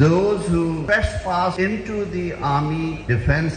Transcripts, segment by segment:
those who trespass into the army defense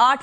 8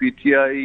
PTI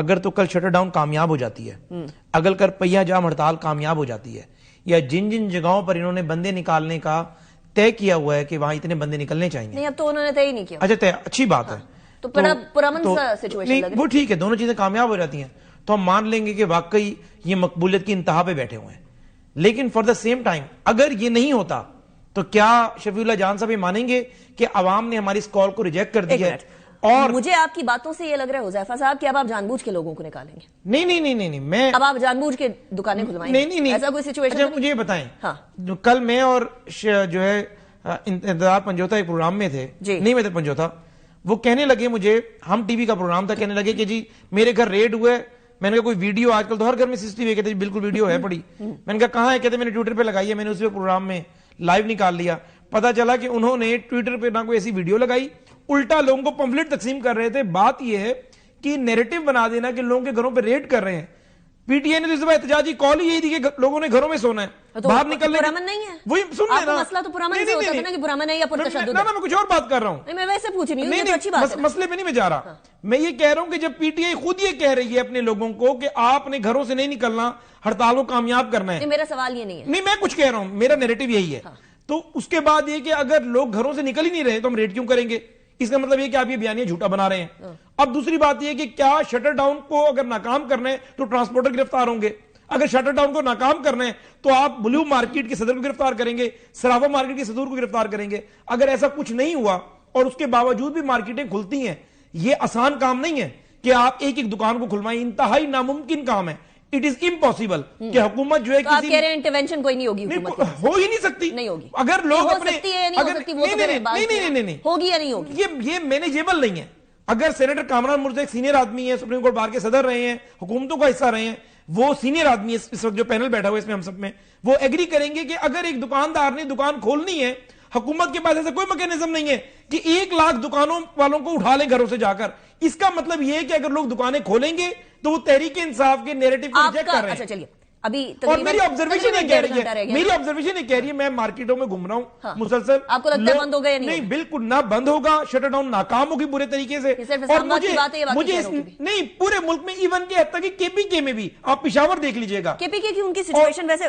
اگر تو کل شٹر ڈاؤن کامیاب ہو جاتی ہے، اگر کل پہیا جام ہڑتال کامیاب ہو جاتی ہے، یا جن جن جگہوں پر انہوں نے بندے نکالنے کا طے کیا ہوا ہے کہ وہاں اتنے بندے نکلنے چاہیے، نہیں اب تو انہوں نے طے ہی نہیں کیا، اچھا اچھی بات ہے، تو پرامن سا سچویشن لگ رہی ہے، وہ ٹھیک ہے، دونوں چیزیں کامیاب ہو جاتی ہیں تو ہم مان لیں گے کہ واقعی یہ مقبولیت کی انتہا پہ بیٹھے ہوئے ہیں. لیکن فار دا سیم ٹائم اگر یہ نہیں ہوتا تو کیا شفیع اللہ جان صاحب یہ مانیں گے کہ عوام نے ہماری اس کال کو ریجیکٹ کر دیا ہے؟ اور مجھے آپ کی باتوں سے یہ لگ رہا ہے حذیفہ صاحب کہ اب آپ جان بوجھ کے لوگوں کو نکالیں گے. نہیں میں اب آپ جان بوجھ کے دکانیں کھلوائیں گے؟ نہیں ایسا کوئی سچویشن؟ مجھے بتائیں، کل میں اور جو ہے انتظار پنجوتا ایک پروگرام میں تھے، نہیں میں تھے پنجوتا، وہ کہنے لگے مجھے، ہم ٹی وی کا پروگرام تھا، کہنے لگے کہ جی میرے گھر ریڈ ہوئے. میں نے کہا کوئی ویڈیو، آج کل تو ہر گھر میں سی سی ٹی وی، کہتے بالکل ویڈیو ہے پڑی. میں نے کہا کہاں ہے؟ کہتے میں نے ٹویٹر پہ لگائی ہے، میں نے اس پروگرام میں لائیو نکال لیا. پتا چلا کہ انہوں نے ٹویٹر پہ نہ کوئی ایسی ویڈیو لگائی، الٹا لوگوں کو پمفلٹ تقسیم کر رہے تھے. بات یہ ہے کہ نیریٹو بنا دینا کہ لوگوں کے گھروں پہ ریڈ کر رہے ہیں. پی ٹی آئی نے تو اس دفعہ احتجاجی کال ہی یہی تھی کہ لوگوں نے گھروں میں سونا ہے، باہر نکلنے پرامن نہیں ہے. وہی سن لینا، مسئلہ تو پرامن سے ہوتا تھا نا کہ پرامن ہے یا پرتشدد ہے. میں کچھ اور بات کر رہا ہوں، میں ویسے پوچھ رہی ہوں، یہ تو اچھی بات ہے. مسئلے پہ نہیں میں جا رہا، میں یہ کہہ رہا ہوں کہ جب پی ٹی آئی خود یہ کہہ رہی ہے اپنے لوگوں کو کہ آپ نے گھروں سے نہیں نکلنا، ہڑتال کو کامیاب کرنا ہے. میرا سوال یہ نہیں ہے، نہیں میں کچھ کہہ رہا ہوں، میرا نیریٹو یہی ہے. تو اس کے بعد یہ کہ اگر لوگ گھروں سے نکل ہی نہیں رہے تو ہم ریڈ کیوں کریں گے؟ اس کا مطلب یہ کہ آپ یہ بیانیہ جھوٹا بنا رہے ہیں. اب دوسری بات یہ کہ کیا شٹر ڈاؤن کو اگر ناکام کرنا ہے تو ٹرانسپورٹر گرفتار ہوں گے؟ اگر شٹر ڈاؤن کو ناکام کرنا ہے تو آپ بلیو مارکیٹ کے صدر کو گرفتار کریں گے، سرافا مارکیٹ کے صدور کو گرفتار کریں گے. اگر ایسا کچھ نہیں ہوا اور اس کے باوجود بھی مارکیٹیں کھلتی ہیں، یہ آسان کام نہیں ہے کہ آپ ایک ایک دکان کو کھلوائیں. انتہائی ناممکن کام ہے. اٹ از امپاسبل کہ حکومت جو ہے آپ کہہ رہے ہیں انٹرونشن کوئی نہیں ہوگی، ہو ہی نہیں سکتی. نہیں ہوگی. اگر لوگ اپنے نہیں ہوگی یا نہیں ہوگی، یہ مینیجیبل نہیں ہے. اگر سینیٹر کامران مرزا ایک سینئر آدمی ہے، سپریم کورٹ بار کے صدر رہے ہیں، حکومتوں کا حصہ رہے ہیں، وہ سینئر آدمی ہے اس وقت جو پینل بیٹھا ہوا ہے اس میں ہم سب میں، وہ ایگری کریں گے کہ اگر ایک دکاندار نے دکان کھولنی ہے، حکومت کے پاس ایسا کوئی میکینزم نہیں ہے کہ 1 لاکھ دکانوں والوں کو اٹھا لیں گھروں سے جا کر. اس کا مطلب یہ ہے کہ اگر لوگ دکانیں کھولیں گے تو وہ تحریک انصاف کے نیریٹو کو ریجیکٹ کر رہے ہیں. اچھا چلیے، ابھی اور میری آبزرویشن یہ کہہ رہی ہے، میں مارکیٹوں میں گھوم رہا ہوں مسلسل. آپ کو لگتا ہے بند ہوگا یا نہیں؟ نہیں بالکل نہ بند ہوگا، شٹر ڈاؤن ناکام ہوگی برے طریقے سے. اور مجھے نہیں پورے ملک میں ایون کے حد تک کہ کے پی کے میں بھی آپ پشاور دیکھ لیجئے گا، کے پی کے کی ان کی سچویشن ویسے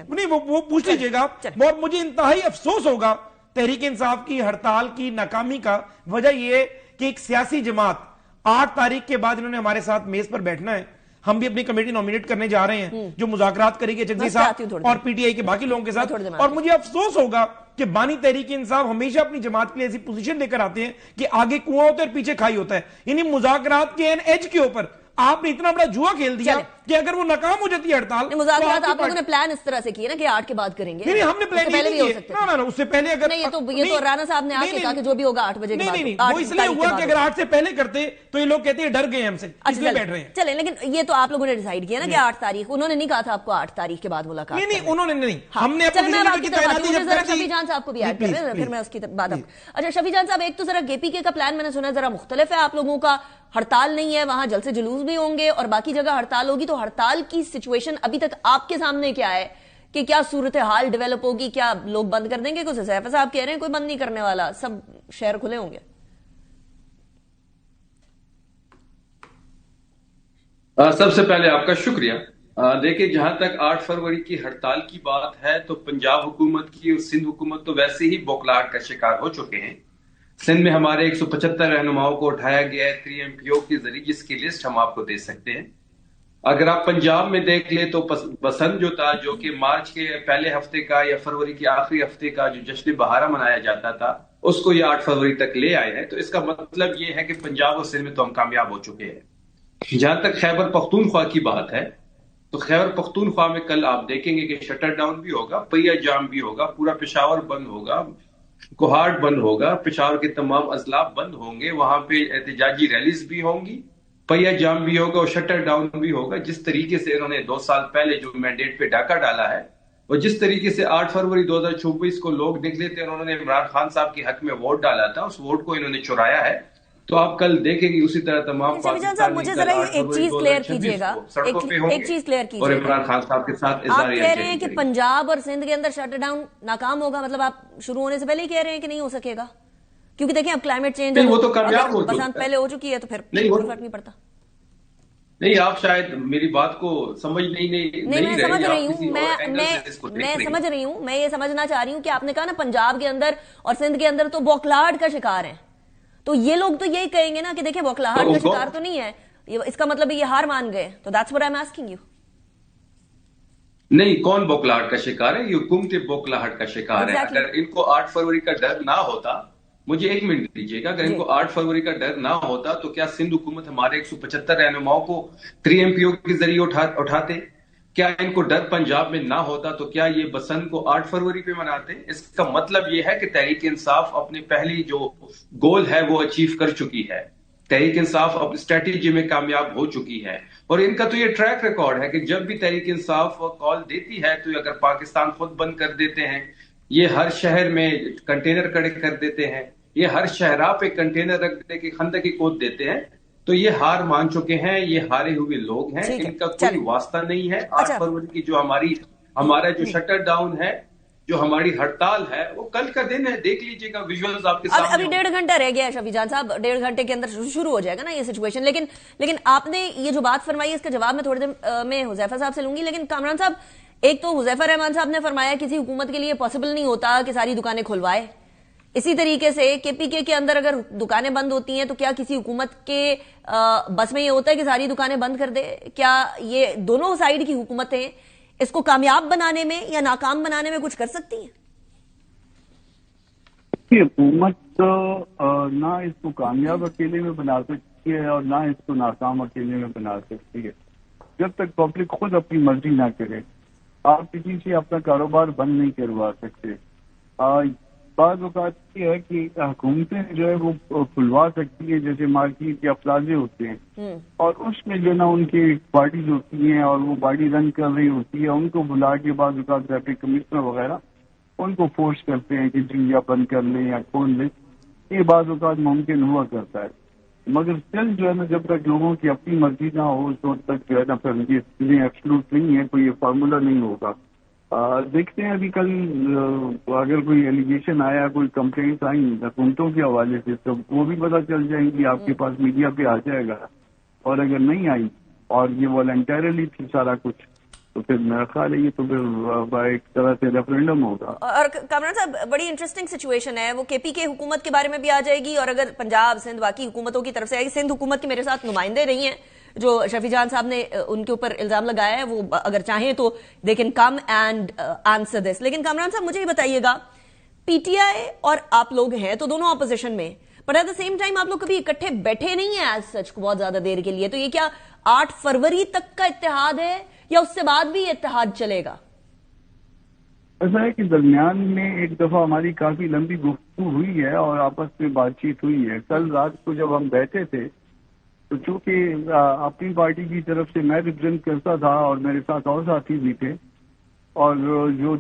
نہیں وہ پوچھ لیجئے گا. اور مجھے انتہائی افسوس ہوگا تحریک انصاف کی ہڑتال کی ناکامی کا. وجہ یہ کہ ایک سیاسی جماعت 8 تاریخ کے بعد انہوں نے ہمارے ساتھ میز پر بیٹھنا ہے. ہم بھی اپنی کمیٹی نومینیٹ کرنے جا رہے ہیں جو مذاکرات کرے گی جگزی صاحب اور پی ٹی آئی کے باقی لوگوں کے ساتھ. اور مجھے افسوس ہوگا کہ بانی تحریک انصاف ہمیشہ اپنی جماعت کے لیے ایسی پوزیشن لے کر آتے ہیں کہ آگے کنواں ہوتا ہے اور پیچھے کھائی ہوتا ہے. یعنی مذاکرات کے ایج کے اوپر آپ نے اتنا بڑا جوا کھیل دیا کہ اگر وہ ناکام ہو جاتی ہے ہڑتال. مذاکرات آپ لوگوں نے پلان اس طرح سے کیے نا کہ 8 کے بعد کریں گے. نہیں ہم نے پلان نہیں کیا، اس سے پہلے اگر یہ تو رانا صاحب نے آ کے کہا کہ جو بھی ہوگا 8 بجے کے بعد. نہیں وہ اس لیے ہوا کہ اگر 8 سے پہلے کرتے تو یہ لوگ کہتے ہیں ڈر گئے ہم سے، اس لیے بیٹھ رہے ہیں. چلیں، لیکن یہ تو آپ لوگوں نے ڈیسائیڈ کیا نا کہ 8 تاریخ، انہوں نے نہیں کہا تھا آپ کو 8 تاریخ کے بعد ملاقات. نہیں انہوں نے نہیں، ہم نے شفیع جان صاحب کو بھی ایڈ کر رہے ہیں، پھر میں اس کی بات. اچھا شفیع جان صاحب، ایک تو ذرا کے پی کے کا پلان میں نے سنا ذرا مختلف ہے آپ لوگوں کا. ہڑتال نہیں ہے وہاں، جلسے جلوس بھی ہوں گے اور باقی جگہ ہڑتال ہوگی. تو ہڑتال کی سچویشن ابھی تک آپ کے سامنے کیا ہے کہ کیا صورتحال ڈیولپ ہوگی؟ کیا لوگ بند کر دیں گے؟ کچھ حذیفہ صاحب کہہ رہے ہیں کوئی بند نہیں کرنے والا، سب شہر کھلے ہوں گے. سب سے پہلے آپ کا شکریہ. دیکھیں جہاں تک 8 فروری کی ہڑتال کی بات ہے تو پنجاب حکومت کی اور سندھ حکومت تو ویسے ہی بوکھلاہٹ کا شکار ہو چکے ہیں. سندھ میں ہمارے 175 رہنماؤں کو اٹھایا گیا ہے 3 MPO کے ذریعے، جس کی لسٹ ہم آپ کو دے سکتے ہیں. اگر آپ پنجاب میں دیکھ لیں تو بسنت جو تھا، جو کہ مارچ کے پہلے ہفتے کا یا فروری کے آخری ہفتے کا جو جشن بہارا منایا جاتا تھا، اس کو یہ 8 فروری تک لے آئے ہیں. تو اس کا مطلب یہ ہے کہ پنجاب اور سندھ میں تو ہم کامیاب ہو چکے ہیں. جہاں تک خیبر پختونخوا کی بات ہے تو خیبر پختونخوا میں کل آپ دیکھیں گے کہ شٹر ڈاؤن بھی ہوگا، پہیا جام بھی ہوگا، پورا پشاور بند ہوگا، کوہاٹ بند ہوگا، پشاور کے تمام اضلاع بند ہوں گے. وہاں پہ احتجاجی ریلیز بھی ہوں گی، پہیا جام بھی ہوگا اور شٹر ڈاؤن بھی ہوگا. جس طریقے سے انہوں نے 2 سال پہلے جو مینڈیٹ پہ ڈاکہ ڈالا ہے اور جس طریقے سے 8 فروری 2024 کو لوگ نکلے تھے، انہوں نے عمران خان صاحب کے حق میں ووٹ ڈالا تھا، اس ووٹ کو انہوں نے چرایا ہے. تو آپ کل دیکھیں گے اسی طرح تمام مجھے ذرا ایک چیز کلیئر کیجیے گا، ایک چیز کلیئر کیجیے اور عمران خان صاحب کے ساتھ آپ کہہ رہے ہیں کہ پنجاب اور سندھ کے اندر شٹ ڈاؤن ناکام ہوگا، مطلب آپ شروع ہونے سے پہلے ہی کہہ رہے ہیں کہ نہیں ہو سکے گا؟ کیونکہ دیکھیں اب کلائمیٹ چینج وہ تو کامیاب ہو بسنت پہلے ہو چکی ہے تو پھر فرق نہیں پڑتا. نہیں، آپ شاید میری بات کو سمجھ نہیں میں سمجھ رہی ہوں، میں سمجھ رہی ہوں، میں یہ سمجھنا چاہ رہی ہوں کہ آپ نے کہا نا پنجاب کے اندر اور سندھ کے اندر تو بوکھلاہٹ کا شکار ہیں، تو یہ لوگ تو یہی کہیں گے نا کہ دیکھیں بوکھلاہٹ کا شکار تو نہیں ہے، اس کا مطلب یہ ہار مان گئے، تو that's what I am asking you. نہیں، کون بوکھلاہٹ کا شکار ہے؟ یہ حکومت بوکھلاہٹ کا شکار ہے. اگر ان کو 8 فروری کا ڈر نہ ہوتا، مجھے 1 منٹ دیجیے گا، اگر ان کو 8 فروری کا ڈر نہ ہوتا تو کیا سندھ حکومت ہمارے 175 رہنماؤں کو 3 MPO کے ذریعے اٹھاتے؟ کیا ان کو ڈر پنجاب میں نہ ہوتا تو کیا یہ بسنت کو 8 فروری پہ مناتے؟ اس کا مطلب یہ ہے کہ تحریک انصاف اپنی پہلی جو گول ہے وہ اچیو کر چکی ہے. تحریک انصاف اپنی اسٹریٹجی میں کامیاب ہو چکی ہے، اور ان کا تو یہ ٹریک ریکارڈ ہے کہ جب بھی تحریک انصاف کال دیتی ہے تو اگر پاکستان خود بند کر دیتے ہیں، یہ ہر شہر میں کنٹینر کھڑے کر دیتے ہیں، یہ ہر شہراہ پہ کنٹینر رکھ دے کے خندقی کھود دیتے ہیں، تو یہ ہار مان چکے ہیں، یہ ہارے ہوئے لوگ ہیں، ان کا کوئی واسطہ نہیں ہے. 8 فروری کی جو ہمارا جو شٹر ڈاؤن ہے، جو ہماری ہڑتال ہے، وہ کل کا دن ہے، دیکھ لیجئے گا ویژولز آپ کے سامنے. ابھی 1.5 گھنٹہ رہ گیا ہے شفیع جان صاحب، 1.5 گھنٹے کے اندر شروع ہو جائے گا نا یہ سچویشن. لیکن آپ نے یہ جو بات فرمائی ہے اس کا جواب میں تھوڑی دیر میں حذیفہ صاحب سے لوں گی. لیکن کامران صاحب، ایک تو حذیفہ رحمان صاحب نے فرمایا کسی حکومت کے لیے پاسبل نہیں ہوتا کہ ساری دکانیں کھلوائے. اسی طریقے سے KPK کے اندر اگر دکانیں بند ہوتی ہیں تو کیا کسی حکومت کے بس میں یہ ہوتا ہے کہ ساری دکانیں بند کر دے؟ کیا یہ دونوں سائیڈ کی حکومتیں اس کو کامیاب بنانے میں یا ناکام بنانے میں کچھ کر سکتی ہیں؟ حکومت نہ اس کو کامیاب اکیلے میں بنا سکتی ہے اور نہ اس کو ناکام اکیلے میں بنا سکتی ہے. جب تک پبلک خود اپنی مرضی نہ کرے، آپ کسی سے اپنا کاروبار بند نہیں کروا سکتے. بعض اوقات یہ ہے کہ حکومتیں جو ہے وہ کھلوا سکتی ہے، جیسے مارکیٹ یا پلازے ہوتے ہیں، اور اس میں جو نا ان کی پارٹیز ہوتی ہیں اور وہ باڈی رن کر رہی ہوتی ہے، ان کو بلا کے بعض اوقات ٹریفک کمشنر وغیرہ ان کو فورس کرتے ہیں کہ جی یا بند کر لیں یا کھول لیں. یہ بعض اوقات ممکن ہوا کرتا ہے، مگر اسٹل جو ہے نا جب تک لوگوں کی اپنی مرضی نہ ہو اس وقت تک جو ہے نا پھر یہ چیزیں ایبسلوٹ نہیں ہے، کوئی فارمولا نہیں ہوگا. دیکھتے ہیں ابھی کل اگر کوئی ایلیگیشن آیا، کوئی کمپلینٹ آئی حکومتوں کے حوالے سے تو وہ بھی پتہ چل جائیں گی، آپ کے پاس میڈیا پہ آ جائے گا. اور اگر نہیں آئی اور یہ والنٹیرلی تھی سارا کچھ، تو پھر میرا خیال ہے یہ تو پھر ایک طرح سے ریفرینڈم ہوگا. اور کامران صاحب، بڑی انٹرسٹنگ سچویشن ہے، وہ KPK حکومت کے بارے میں بھی آ جائے گی، اور اگر پنجاب سندھ باقی حکومتوں کی طرف سے آئے گی. سندھ حکومت کے میرے ساتھ نمائندے رہی ہیں جو شفیع جان صاحب نے ان کے اوپر الزام لگایا ہے، وہ اگر چاہیں تو they can come and answer this. لیکن کامران صاحب مجھے یہ بتائیے گا، PTI اور آپ لوگ ہیں تو دونوں اپوزیشن میں، but at the same time آپ لوگ کبھی اکٹھے بیٹھے نہیں ہیں ایز سچ بہت زیادہ دیر کے لیے، تو یہ کیا 8 فروری تک کا اتحاد ہے یا اس سے بعد بھی اتحاد چلے گا؟ ایسا ہے کہ درمیان میں ایک دفعہ ہماری کافی لمبی گفتگو ہوئی ہے اور آپس میں بات چیت ہوئی ہے. کل رات کو جب ہم بیٹھے تھے تو چونکہ اپنی پارٹی کی طرف سے میں ریپرزینٹ کرتا تھا اور میرے ساتھ اور ساتھی بھی تھے، اور جو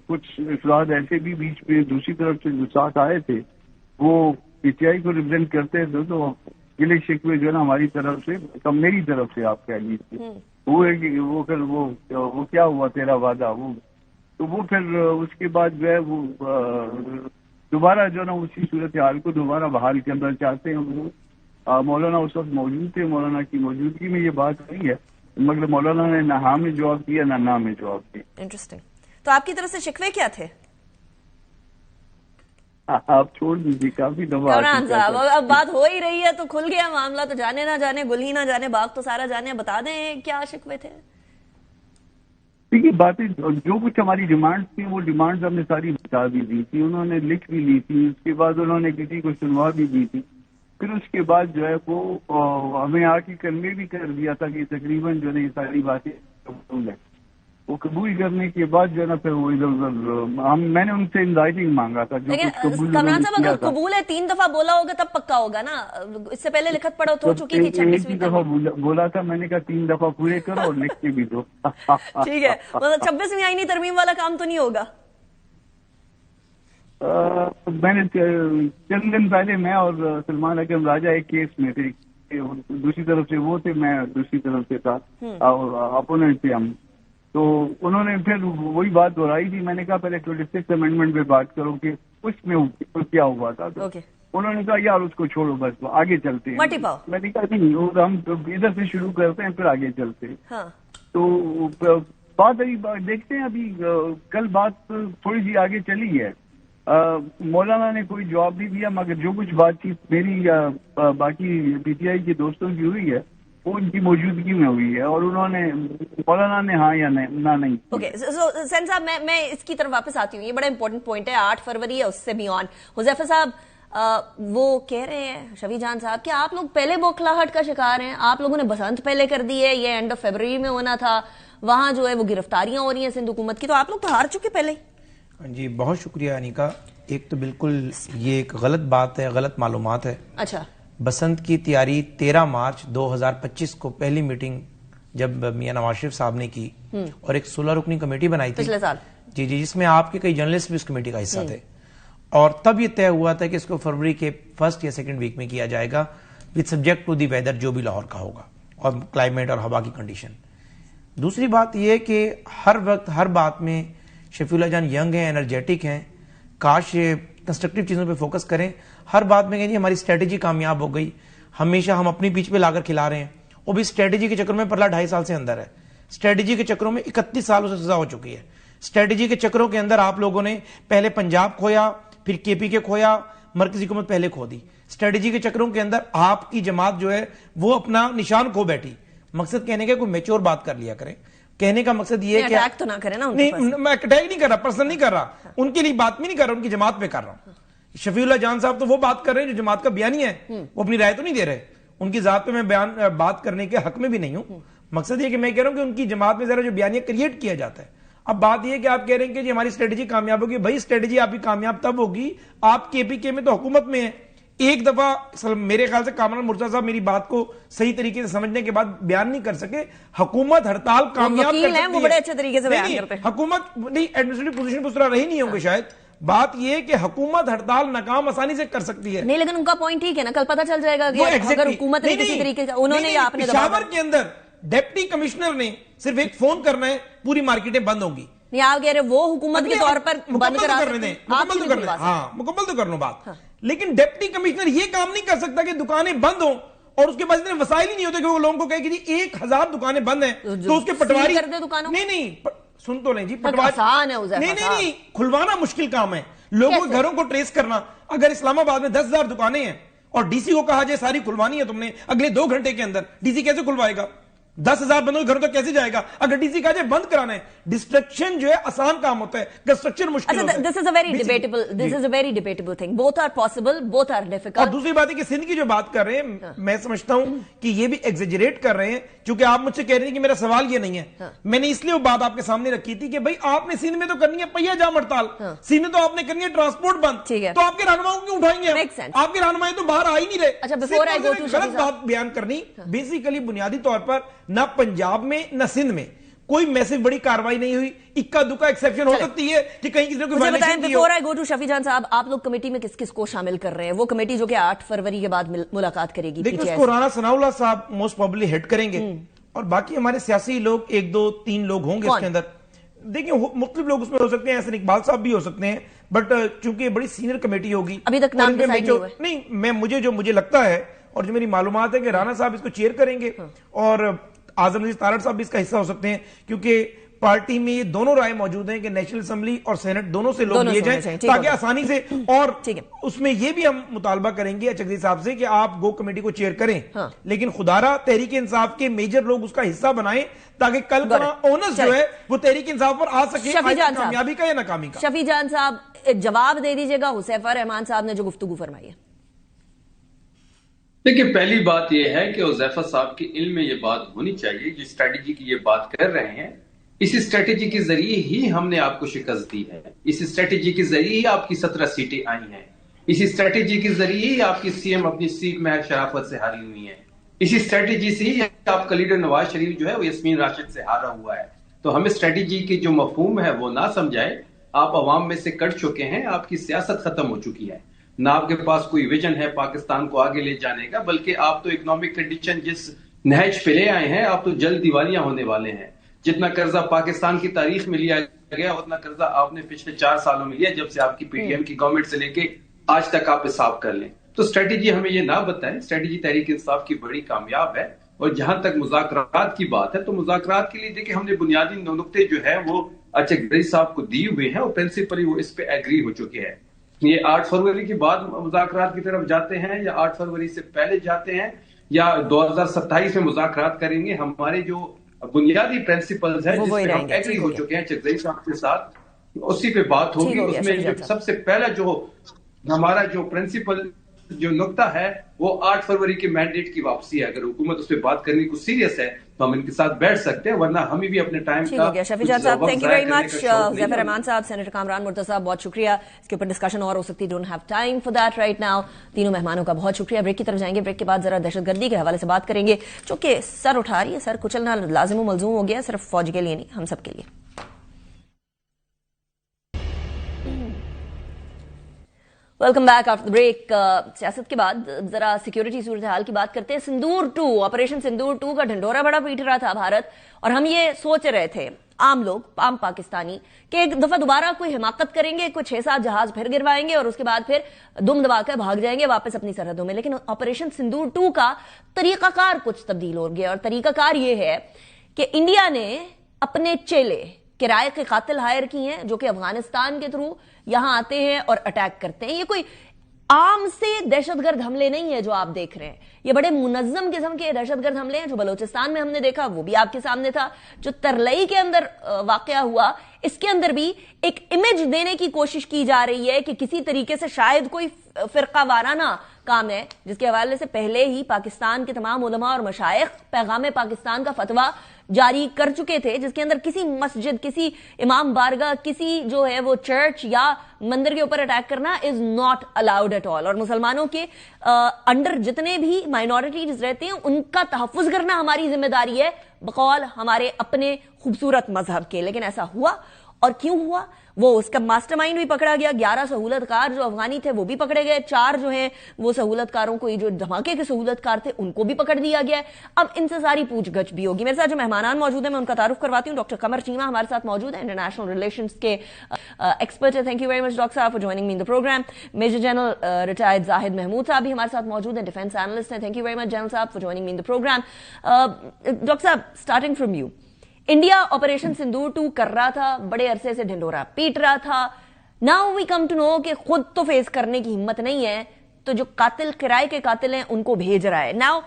کچھ افراد ایسے بھی بیچ میں دوسری طرف سے جو ساتھ آئے تھے وہ PTI کو ریپرزینٹ کرتے تھے، تو گلے شکوے جو ہے نا ہماری طرف سے، میری طرف سے آپ کہہ لیجیے، وہ ہے کہ وہ پھر وہ کیا ہوا تیرا وعدہ، تو وہ پھر اس کے بعد جو ہے وہ دوبارہ جو ہے نا اسی صورتحال کو دوبارہ بحال کرنا چاہتے ہیں. وہ مولانا اس وقت موجود تھے، مولانا کی موجودگی میں یہ بات ہوئی ہے، مگر مولانا نے نہ ہاں میں جواب دیا نہ نہ میں جواب دیا. انٹرسٹنگ. تو آپ کی طرف سے شکوے کیا تھے؟ آپ چھوڑ دیجیے، کافی دفعہ کامران صاحب اب بات ہو ہی رہی ہے تو کھل گیا معاملہ، تو جانے نہ جانے گل ہی نہ جانے باغ تو سارا جانے، بتا دیں کیا شکوے تھے؟ دیکھیے باتیں جو کچھ ہماری ڈیمانڈ تھی وہ ڈیمانڈ ہم نے ساری بتا بھی دی تھی، انہوں نے لکھ بھی لی تھی، اس کے بعد انہوں نے کسی کو سنوا بھی دی تھی. پھر اس کے بعد جو ہے وہ ہمیں آ کے کنوے بھی کر دیا تھا کہ تقریباً جو ہے یہ ساری باتیں قبول ہے. وہ قبول کرنے کے بعد جو ہے نا پھر وہ ادھر ادھر میں نے ان سے ان رائٹنگ مانگا تھا جو کچھ قبول. کامران صاحب اگر قبول ہے 3 دفعہ بولا ہوگا تب پکا ہوگا نا، اس سے پہلے لکھت پڑھوت ہو چکی تھی 26ویں دفعہ بولا تھا، میں نے کہا 3 دفعہ پورے کرو اور لکھ کے بھی دو. ٹھیک ہے، مطلب 26ویں آئینی ترمیم والا کام تو نہیں ہوگا؟ میں نے چند دن پہلے میں اور سلمان اکرم راجہ ایک کیس میں تھے، دوسری طرف سے وہ تھے، میں دوسری طرف سے تھا، اپوننٹ تھے ہم. تو انہوں نے پھر وہی بات دہرائی تھی. میں نے کہا پہلے 26 امینڈمنٹ پہ بات کرو کہ اس میں کیا ہوا تھا. انہوں نے کہا یار اس کو چھوڑو بس تو آگے چلتے ہیں. مٹی پاؤ. میں نے کہا نہیں وہ ہم ادھر سے شروع کرتے ہیں پھر آگے چلتے ہیں. ہاں. تو بات ابھی دیکھتے ہیں ابھی کل بات تھوڑی سی آگے چلی ہے. مولانا نے کوئی جواب نہیں دیا مگر جو کچھ بات چیت میری باقی پی ٹی آئی کے دوستوں کی ہوئی ہے وہ ان کی موجودگی میں ہوئی ہے اور انہوں نے مولانا نے ہاں یا نہ نہیں. اوکے سین صاحب میں اس کی طرف واپس آتی ہوں. یہ بڑا امپورٹنٹ پوائنٹ ہے. 8 فروری ہے اس سے بیان. حذیفہ صاحب وہ کہہ رہے ہیں شفیع جان صاحب کہ آپ لوگ پہلے بوکھلاہٹ کا شکار ہیں. آپ لوگوں نے بسنت پہلے کر دی ہے. یہ اینڈ آف فیبرری میں ہونا تھا. وہاں جو ہے وہ گرفتاریاں ہو رہی ہیں سندھ حکومت کی. تو آپ لوگ تو ہار چکے پہلے. جی بہت شکریہ انیکا. ایک تو بالکل یہ ایک غلط بات ہے, غلط معلومات ہے. اچھا. بسنت کی تیاری 13 مارچ 2025 کو پہلی میٹنگ جب میاں نواز شریف صاحب نے کی اور ایک 16 رکنی کمیٹی بنائی تھی پچھلے سال. جی جس میں آپ کے کئی جرنلسٹ بھی اس کمیٹی کا حصہ تھے اور تب یہ طے ہوا تھا کہ اس کو فروری کے فرسٹ یا سیکنڈ ویک میں کیا جائے گا with subject to the weather جو بھی لاہور کا ہوگا اور کلائمیٹ اور ہوا کی کنڈیشن. دوسری بات یہ کہ ہر وقت ہر بات میں شفیع اللہ جان ینگ ہیں, انرجیٹک ہیں. کاش کنسٹرکٹیو چیزوں پہ فوکس کریں. ہر بات میں کہیں ہماری اسٹریٹجی کامیاب ہو گئی. ہمیشہ ہم اپنی پیچ پہ لا کر کھلا رہے ہیں. وہ بھی اسٹریٹجی کے چکر میں پرلا 2.5 سال سے اندر ہے. اسٹریٹجی کے چکروں میں 31 سال اسے سزا ہو چکی ہے. اسٹریٹجی کے چکروں کے اندر آپ لوگوں نے پہلے پنجاب کھویا, پھر کے پی کے کھویا, مرکزی حکومت پہلے کھو دی. اسٹریٹجی کے چکروں کے اندر آپ کی جماعت جو ہے وہ اپنا نشان کھو بیٹھی. مقصد کہنے کا کوئی میچور بات کر لیا کریں. کہنے کا مقصد یہ ہے کہ اٹیک تو نہ کریں نا. نہیں میں اٹیک نہیں کر رہا, پرسنل نہیں کر رہا, ان کے لیے بات میں نہیں کر رہا, ان کی جماعت پہ کر رہا ہوں. شفیع اللہ جان صاحب تو وہ بات کر رہے ہیں جو جماعت کا بیانی ہے, وہ اپنی رائے تو نہیں دے رہے. ان کی ذات پہ میں بات کرنے کے حق میں بھی نہیں ہوں. مقصد یہ کہ میں کہہ رہا ہوں کہ ان کی جماعت میں ذرا جو بیانیہ کریٹ کیا جاتا ہے. اب بات یہ کہ آپ کہہ رہے ہیں کہ ہماری اسٹریٹجی کامیاب ہوگی. بھائی اسٹریٹجی آپ کی کامیاب تب ہوگی, آپ کے پی کے میں تو حکومت میں ہیں. ایک دفعہ میرے خیال سے کامران مرتضیٰ صاحب میری بات کو صحیح طریقے سے سمجھنے کے بعد بیان نہیں کر سکے. حکومت ہڑتال کامیاب کر سکتی ہے, وہ بڑے اچھے طریقے سے بیان کرتے ہیں. حکومت نہیں ایڈمنسٹریٹو پوزیشن پر اس طرح رہی نہیں ہوں گے شاید. بات یہ کہ حکومت ہڑتال ناکام آسانی سے کر سکتی ہے. نہیں لیکن ان کا پوائنٹ ٹھیک ہے نا, کل پتہ چل جائے گا کہ اگر حکومت نے کسی طریقے سے انہوں نے آپ نے پشاور کے اندر ڈپٹی کمشنر نے صرف ایک فون کرنا ہے, پوری مارکیٹیں بند ہوں گی. نہیں آپ کہہ رہے وہ حکومت کے طور پر بند کرا کرنے دیں, مکمل تو کرنا بات. لیکن ڈپٹی کمشنر یہ کام نہیں کر سکتا کہ دکانیں بند ہوں اور اس کے بعد اتنے وسائل ہی نہیں ہوتے کہ وہ لوگوں کو کہے کہ جی 1000 دکانیں بند ہیں تو اس کے پٹواری نہیں سن تو لیں جی, پٹواری نہیں کھلوانا مشکل کام ہے. لوگوں کے گھروں کو ٹریس کرنا. اگر اسلام آباد میں 10,000 دکانیں ہیں اور ڈی سی کو کہا جائے ساری کھلوانی ہے تم نے اگلے 2 گھنٹے کے اندر, ڈی سی کیسے کھلوائے گا؟ 10,000 بندوں کے گھروں تک کیسے جائے گا؟ اگر ڈی سی کہا جائے بند کرانا ہے. ڈسٹرکشن جو ہے آسان کام ہوتا ہے, کنسٹرکشن مشکل ہوتا ہے. This is a very debatable thing. Both are possible, both are difficult. اور دوسری بات ہے کہ سندھ کی جو بات کر رہے ہیں میں سمجھتا ہوں کہ یہ بھی ایگزیجریٹ کر رہے ہیں, چونکہ آپ مجھ سے کہہ رہے ہیں کہ میرا سوال یہ نہیں ہے. میں نے اس لیے وہ بات آپ کے سامنے رکھی تھی کہ بھائی آپ نے سندھ میں تو کرنی ہے پہیا جام ہڑتال, سندھ میں تو آپ نے کرنی ہے ٹرانسپورٹ بند, تو آپ کے رہنماؤں کیوں اٹھائیں گے؟ آپ کے رہنمائیں تو باہر آ ہی نہیں رہے. غلط بات بیان کرنی بیسیکلی بنیادی طور پر نہ پنجاب میں نہ سندھ میں کوئی میسیو بڑی کاروائی نہیں ہوئی. اکا دکا ایکسیپشن ہو سکتی ہے کہ کہیں کسی نے کوئی وائلیشن کی ہو. بفور آئی گو ٹو شفیع جان صاحب, آپ لوگ کمیٹی میں کس کس کو شامل کر رہے ہیں؟ وہ کمیٹی جو کہ 8 فروری کے بعد ملاقات کرے گی. دیکھیں اس کو رانا ثناء اللہ صاحب موسٹ پروبیبلی ہیڈ کریں گے اور باقی ہمارے سیاسی لوگ 1 2 3 لوگ ہوں گے اس کے اندر. دیکھیں مختلف لوگ اس میں ہو سکتے ہیں, احسن اقبال صاحب بھی ہو سکتے ہیں, بٹ چونکہ بڑی سینئر کمیٹی ہوگی ابھی تک نام ڈیسائیڈ نہیں ہوا ہے. نہیں مجھے لگتا ہے اور جو میری معلومات ہے کہ رانا صاحب اس کو چیئر کریں گے اور اعظم نذیر تارڑ صاحب بھی اس کا حصہ ہو سکتے ہیں, کیونکہ پارٹی میں یہ دونوں رائے موجود ہیں کہ نیشنل اسمبلی اور سینٹ دونوں سے لوگ لیے جائیں تاکہ آسانی سے. اور اس میں یہ بھی ہم مطالبہ کریں گے چکری صاحب سے کہ آپ گو کمیٹی کو چیئر کریں, لیکن خدارہ تحریک انصاف کے میجر لوگ اس کا حصہ بنائیں تاکہ کل کا اونس جو ہے وہ تحریک انصاف پر آ سکے, کامیابی کا یا ناکامی کا. شفیع جان صاحب جواب دے دیجیے گا حذیفہ رحمان صاحب نے جو گفتگو فرمائی ہے. دیکھیں پہلی بات یہ ہے کہ حذیفہ صاحب کے علم میں یہ بات ہونی چاہیے, جس اسٹریٹجی کی یہ بات کر رہے ہیں اسی اسٹریٹجی کے ذریعے ہی ہم نے آپ کو شکست دی ہے, اسی اسٹریٹجی کے ذریعے ہی آپ کی 17 سیٹیں آئی ہیں, اسی اسٹریٹجی کے ذریعے ہی آپ کی سی ایم اپنی سیٹ میں شرافت سے ہاری ہوئی ہیں, اسی اسٹریٹجی سے ہی آپ کا لیڈر نواز شریف جو ہے وہ یاسمین راشد سے ہارا ہوا ہے. تو ہمیں اسٹریٹجی کی جو مفہوم ہے وہ نہ سمجھائے. آپ عوام میں سے کٹ چکے ہیں, آپ کی سیاست ختم ہو چکی ہے, نہ آپ کے پاس کوئی ویژن ہے پاکستان کو آگے لے جانے کا, بلکہ آپ تو اکنامک کنڈیشن جس نہج پہ لے آئے ہیں آپ تو جلد دیوالیاں ہونے والے ہیں. جتنا قرضہ پاکستان کی تاریخ میں لیا گیا اتنا قرضہ آپ نے پچھلے 4 سالوں میں لیا, جب سے آپ کی پی ٹی ایم کی گورنمنٹ سے لے کے آج تک آپ حساب کر لیں. تو اسٹریٹجی ہمیں یہ نہ بتائیں. اسٹریٹجی تحریک انصاف کی بڑی کامیاب ہے. اور جہاں تک مذاکرات کی بات ہے تو مذاکرات کے لیے دیکھیں ہم نے بنیادی نقطے جو ہے وہ چکدری صاحب کو دی ہوئے ہیں اور پرنسپلی وہ اس پہ ایگری ہو چکے ہیں. یہ 8 فروری کے بعد مذاکرات کی طرف جاتے ہیں یا 8 فروری سے پہلے جاتے ہیں یا 2027 میں مذاکرات کریں گے. ہمارے جو بنیادی پرنسپلز ہیں جس پہ ہم ایگری ہو چکے ہیں چکدری صاحب کے ساتھ, اسی پہ بات ہوگی. اس میں سب سے پہلا جو ہمارا جو پرنسپل جو نقطہ ہے وہ 8 فروری کے مینڈیٹ کی واپسی ہے. اگر حکومت اس پہ بات کرنے کو سیریس ہے تو ہم ان کے ساتھ بیٹھ سکتے ہیں, ورنہ ہمیں بھی اپنے ٹائم کا. شفیع جان صاحب تھینک یو ویری مچ. ظفر رحمان صاحب, سینیٹر کامران مرتضی صاحب بہت شکریہ. اس کے اوپر ڈسکشن اور ہو سکتی, don't have time for that right now. تینوں مہمانوں کا بہت شکریہ. بریک کی طرف جائیں گے, بریک کے بعد ذرا دہشت گردی کے حوالے سے بات کریں گے جو کہ سر اٹھا رہی ہے. سر کچلنا لازم و ملزوم ہو گیا, صرف فوج کے لیے نہیں, ہم سب کے لیے. Welcome back after break. سیاست کے بعد ذرا سیکیورٹی صورتحال کی بات کرتے ہیں. سندور 2, آپریشن سندور 2 کا ڈھنڈورا بڑا پیٹ رہا تھا بھارت, اور ہم یہ سوچ رہے تھے عام لوگ, عام پاکستانی, کہ ایک دفعہ دوبارہ کوئی حماقت کریں گے, کوئی 6-7 جہاز پھر گروائیں گے اور اس کے بعد پھر دم دبا کر بھاگ جائیں گے واپس اپنی سرحدوں میں. لیکن آپریشن سندور 2 کا طریقہ کار کچھ تبدیل ہو گیا, اور طریقہ کار یہ ہے کہ انڈیا نے اپنے چیلے کرائے کے قاتل ہائر کی ہیں جو کہ افغانستان کے تھرو یہاں آتے ہیں اور اٹیک کرتے ہیں. یہ کوئی عام سے دہشت گرد حملے نہیں ہے جو آپ دیکھ رہے ہیں, یہ بڑے منظم قسم کے دہشت گرد حملے ہیں. جو بلوچستان میں ہم نے دیکھا وہ بھی آپ کے سامنے تھا, جو ترلئی کے اندر واقعہ ہوا اس کے اندر بھی ایک امیج دینے کی کوشش کی جا رہی ہے کہ کسی طریقے سے شاید کوئی فرقہ وارانہ کام ہے, جس کے حوالے سے پہلے ہی پاکستان کے تمام علماء اور مشائخ پیغام پاکستان کا فتویٰ جاری کر چکے تھے, جس کے اندر کسی مسجد, کسی امام بارگاہ, کسی جو ہے وہ چرچ یا مندر کے اوپر اٹیک کرنا is not allowed at all. اور مسلمانوں کے انڈر جتنے بھی مائنورٹیز رہتے ہیں ان کا تحفظ کرنا ہماری ذمہ داری ہے بقول ہمارے اپنے خوبصورت مذہب کے. لیکن ایسا ہوا, اور کیوں ہوا وہ اس کا ماسٹر مائنڈ بھی پکڑا گیا. 11 سہولت کار جو افغانی تھے وہ بھی پکڑے گئے, 4 جو ہیں وہ سہولت کاروں کو, جو دھماکے کے سہولت کار تھے ان کو بھی پکڑ دیا گیا ہے. اب ان سے ساری پوچھ گچھ بھی ہوگی. میرے ساتھ جو مہمانان موجود ہیں میں ان کا تعارف کرواتی ہوں. ڈاکٹر قمر چیمہ ہمارے ساتھ موجود ہیں, انٹرنیشنل ریلیشنز کے ایکسپرٹ ہیں. Thank you very much doctor صاحب for joining me in the programme. Major general retired Zahid Mahmood صاحب بھی ہمارے ساتھ موجود ہیں, ڈیفینس اینالسٹ ہیں. Thank you very much general صاحب for joining me in the programme. Doctor صاحب starting from you, India operation Sindoor 2 کر رہا تھا, بڑے عرصے سے ڈھنڈورا پیٹ رہا تھا. Now we come to know کہ خود تو فیس کرنے کی ہمت نہیں ہے تو جو قاتل کرائے کے قاتل ہیں ان کو بھیج رہا ہے. ناؤ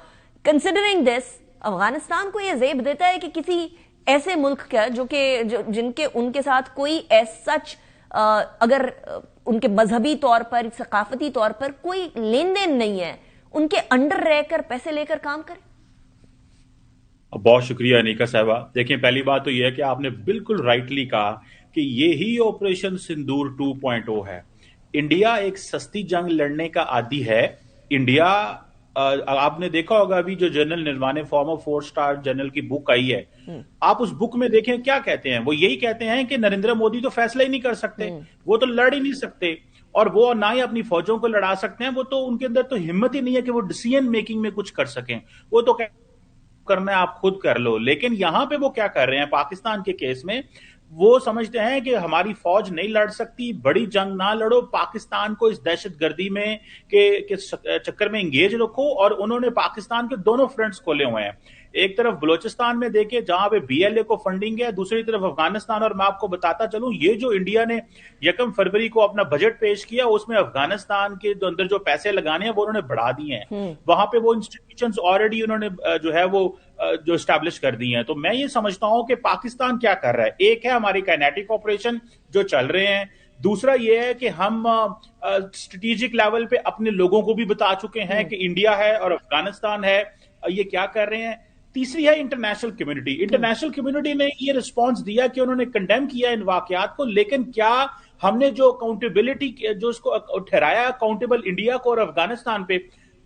کنسیڈرنگ دس, افغانستان کو یہ زیب دیتا ہے کہ کسی ایسے ملک کا جو کہ جن کے ان کے ساتھ کوئی سچ اگر ان کے مذہبی طور پر, ثقافتی طور پر کوئی لین دین نہیں ہے, ان کے انڈر رہ کر پیسے لے کر کام کرے. بہت شکریہ انیکا صاحبہ. دیکھیں پہلی بات تو یہ ہے کہ آپ نے بالکل رائٹلی کہا کہ یہی آپریشن سندور 2.0 ہے. انڈیا ایک سستی جنگ لڑنے کا عادی ہے. انڈیا آپ نے دیکھا ہوگا ابھی جو general Naravane former 4 star general کی بک آئی ہے, آپ اس بک میں دیکھیں کیا کہتے ہیں. وہ یہی کہتے ہیں کہ نریندر مودی تو فیصلہ ہی نہیں کر سکتے, وہ تو لڑ ہی نہیں سکتے, اور وہ نہ ہی اپنی فوجوں کو لڑا سکتے ہیں. وہ تو ان کے اندر تو ہمت ہی نہیں ہے کہ وہ ڈیسیژن میکنگ میں کچھ کر سکیں. وہ تو کرنا ہے آپ خود کر لو. لیکن یہاں پہ وہ کیا کر رہے ہیں پاکستان کے کیس میں, وہ سمجھتے ہیں کہ ہماری فوج نہیں لڑ سکتی, بڑی جنگ نہ لڑو, پاکستان کو اس دہشت گردی میں کے چکر میں انگیج رکھو. اور انہوں نے پاکستان کے دونوں فرنٹس کھولے ہوئے ہیں. ایک طرف بلوچستان میں دیکھیں جہاں پہ بی ایل اے کو فنڈنگ ہے, دوسری طرف افغانستان. اور میں آپ کو بتاتا چلوں یہ جو انڈیا نے 1 فروری کو اپنا بجٹ پیش کیا اس میں افغانستان کے اندر جو پیسے لگانے ہیں وہ انہوں نے بڑھا دیے ہیں. وہاں پہ وہ انسٹیٹیوشنز آلریڈی انہوں نے جو ہے وہ جو اسٹیبلش کر دی ہیں. تو میں یہ سمجھتا ہوں کہ پاکستان کیا کر رہا ہے, ایک ہے ہماری کائنیٹک آپریشن جو چل رہے ہیں, دوسرا یہ ہے کہ ہم اسٹریٹجک لیول پہ اپنے لوگوں کو بھی بتا چکے ہیں کہ انڈیا ہے اور افغانستان ہے, یہ کیا کر رہے ہیں. تیسری ہے انٹرنیشنل کمیونٹی. انٹرنیشنل کمیونٹی نے یہ رسپانس دیا کہ انہوں نے کنڈیم کیا ان واقعات کو, لیکن کیا ہم نے جو اکاؤنٹیبلٹی جو اس کو ٹھہرایا اکاؤنٹیبل انڈیا کو اور افغانستان پہ,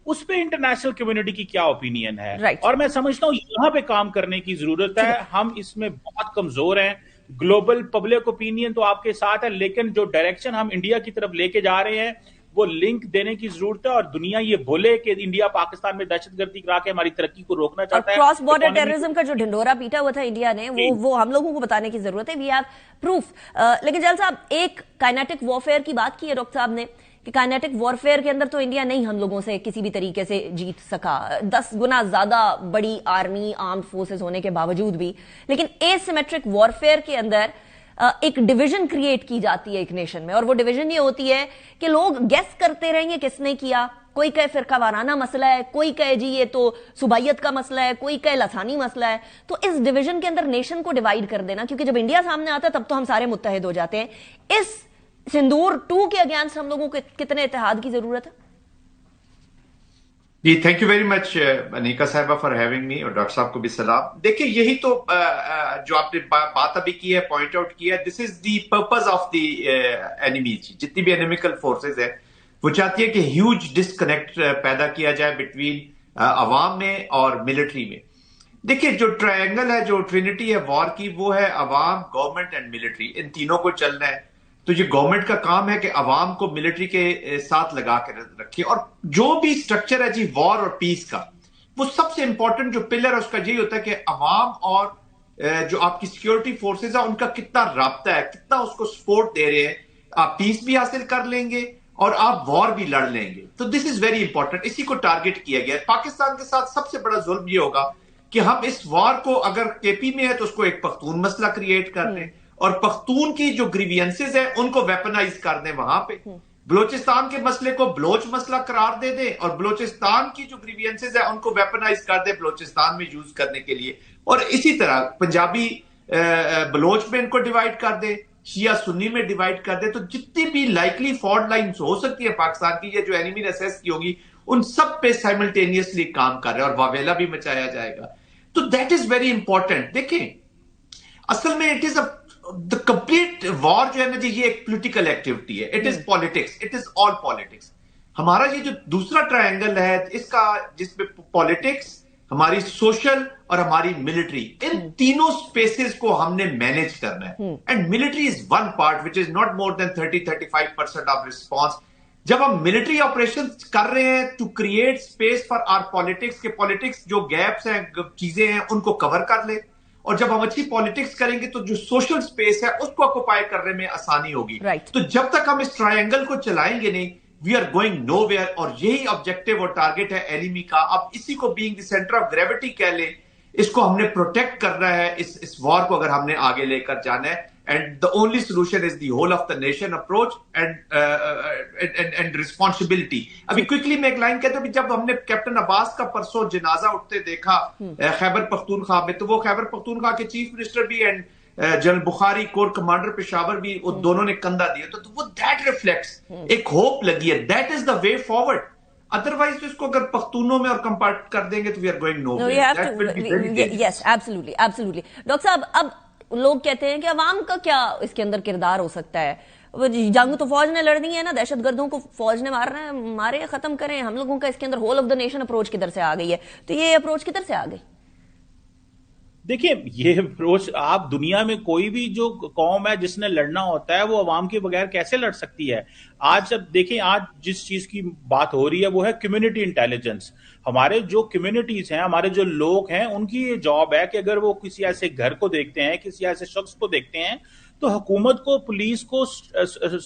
اس پہ انٹرنیشنل کمیونٹی کی کیا اوپینین ہے. اور میں سمجھتا ہوں یہاں پہ کام کرنے کی ضرورت ہے. ہم اس میں بہت کمزور ہیں. گلوبل پبلک اوپینین تو آپ کے ساتھ ہے, لیکن جو ڈائریکشن ہم انڈیا کی طرف لے کے جا رہے ہیں وہ لنک دینے کی ضرورت ہے. اور دنیا یہ بولے کہ انڈیا پاکستان میں دہشت گردی کرا کے ہماری ترقی کو روکنا چاہتا ہے. کراس بارڈر ٹیررزم کا جو ڈھنڈورا پیٹا ہوا تھا انڈیا نے, وہ ہم لوگوں کو بتانے کی ضرورت ہے. We have proof. لیکن جل صاحب ایک کائنیٹک وارفیئر کی بات کی ہے ڈاکٹر صاحب نے کہ کائنیٹک وارفیئر کے اندر تو انڈیا نہیں ہم لوگوں سے کسی بھی طریقے سے جیت سکا, 10 گنا زیادہ بڑی آرمی آرمڈ فورسز ہونے کے باوجود بھی, لیکن اے سیمیٹرک وارفیئر کے اندر ایک ڈویژن کریٹ کی جاتی ہے ایک نیشن میں, اور وہ ڈویژن یہ ہوتی ہے کہ لوگ گیس کرتے رہیں گے کس نے کیا. کوئی کہے فرقہ وارانہ مسئلہ ہے, کوئی کہے جی یہ تو صوبائیت کا مسئلہ ہے, کوئی کہے لسانی مسئلہ ہے. تو اس ڈویژن کے اندر نیشن کو ڈیوائیڈ کر دینا, کیونکہ جب انڈیا سامنے آتا ہے تب تو ہم سارے متحد ہو جاتے ہیں. اس سندور 2 کے اگینسٹ ہم لوگوں کو کتنے اتحاد کی ضرورت ہے؟ جی تھینک یو ویری مچ انیکا صاحبہ فار ہیونگ می, اور ڈاکٹر صاحب کو بھی سلام. دیکھیں یہی تو جو آپ نے بات ابھی کی ہے, پوائنٹ آؤٹ کیا ہے, this is the purpose of the enemy. جتنی بھی اینیمیکل فورسز ہیں وہ چاہتی ہے کہ ہیوج ڈسکنیکٹ پیدا کیا جائے بٹوین عوام میں اور ملٹری میں. دیکھیں جو ٹرائنگل ہے, جو ٹرینٹی ہے وار کی, وہ ہے عوام, گورنمنٹ اینڈ ملٹری. ان تینوں کو چلنا ہے. تو یہ گورنمنٹ کا کام ہے کہ عوام کو ملٹری کے ساتھ لگا کے رکھے, اور جو بھی سٹرکچر ہے جی وار اور پیس کا, وہ سب سے امپورٹنٹ جو پلر ہے اس کا یہی ہوتا ہے کہ عوام اور جو آپ کی سیکیورٹی فورسز ہیں ان کا کتنا رابطہ ہے, کتنا اس کو سپورٹ دے رہے ہیں. آپ پیس بھی حاصل کر لیں گے اور آپ وار بھی لڑ لیں گے. تو دس از ویری امپورٹنٹ. اسی کو ٹارگٹ کیا گیا ہے. پاکستان کے ساتھ سب سے بڑا ظلم یہ ہوگا کہ ہم اس وار کو, اگر کے پی میں ہے تو اس کو ایک پختون مسئلہ کریٹ کر دیں, اور پختون کی جو گریوینسز ہیں ان کو ویپنائز کر دیں وہاں پہ. بلوچستان کے مسئلے کو بلوچ مسئلہ قرار دے دیں, اور بلوچستان کی جو گریوینسز ہیں ان کو ویپنائز کر دیں بلوچستان میں یوز کرنے کے لیے. اور اسی طرح پنجابی بلوچ میں ان کو ڈیوائیڈ کر دیں, شیعہ سنی میں ڈیوائیڈ کر دیں. تو جتنی بھی لائکلی فالٹ لائنز ہو سکتی ہے پاکستان کی, یہ جو اینیمی نے اسیس کی ہوگی, ان سب پہ سائملٹینیسلی کام کر رہے ہیں, اور واویلا بھی مچایا جائے گا. تو دیٹ از ویری امپورٹنٹ. دیکھیں اصل میں it is the complete war جو ہے نا جی, یہ ایک پولیٹیکل ایکٹیویٹی ہے. It is politics, it is all politics. ہمارا یہ جو دوسرا ٹرائنگل ہے اس کا, جس میں پالیٹکس, ہماری سوشل اور ہماری ملٹری, ان تینوں سپیسز کو ہم نے مینج کرنا ہے. And military is one part which is not more than 30-35% of response. جب ہم ملٹری آپریشن کر رہے ہیں to create space for our politics, کے پالیٹکس جو گیپس ہیں, چیزیں ہیں, ان کو کور کر لے, اور جب ہم اچھی پالیٹکس کریں گے تو جو سوشل سپیس ہے اس کو آکوپائی کرنے میں آسانی ہوگی. تو جب تک ہم اس ٹرائنگل کو چلائیں گے نہیں, we are going nowhere. اور یہی آبجیکٹو اور ٹارگٹ ہے اینیمی کا. اب اسی کو being the centre of gravity کہہ لیں, اس کو ہم نے پروٹیکٹ کرنا ہے, اس وار کو اگر ہم نے آگے لے کر جانا ہے. And the only solution is the whole of the nation approach and responsibility. ابھی کوئکلی میں ایک لائن کہتا ہوں, جب ہم نے کیپٹن عباس کا پرسوں جنازہ اٹھتے دیکھا خیبر پختونخوا میں, تو وہ خیبر پختونخوا کے چیف منسٹر بھی and general Bukhari corps commander Peshawar بھی, وہ دونوں نے کندھا دیا. تو وہ دیٹ ریفلیکٹس ایک ہوپ لگی ہے. That is the way forward. Otherwise تو اس کو اگر پختونوں میں اور کمپارٹ کر دیں گے تو we are going nowhere. Yes absolutely absolutely. Doctor صاحب اب لوگ کہتے ہیں کہ عوام کا کیا اس کے اندر کردار ہو سکتا ہے؟ جنگ تو فوج نے لڑنی ہے نا, دہشت گردوں کو فوج نے مارنا ہے, مارے ختم کریں. ہم لوگوں کا اس کے اندر whole of the nation approach کدھر سے آ گئی ہے؟ تو یہ اپروچ کدھر سے آ گئی؟ دیکھیں یہ اپروچ, آپ دنیا میں کوئی بھی جو قوم ہے جس نے لڑنا ہوتا ہے وہ عوام کے بغیر کیسے لڑ سکتی ہے؟ آج جب دیکھیں, آج جس چیز کی بات ہو رہی ہے وہ ہے کمیونٹی انٹیلیجنس. ہمارے جو کمیونٹیز ہیں, ہمارے جو لوگ ہیں, ان کی یہ جاب ہے کہ اگر وہ کسی ایسے گھر کو دیکھتے ہیں, کسی ایسے شخص کو دیکھتے ہیں, تو حکومت کو, پولیس کو,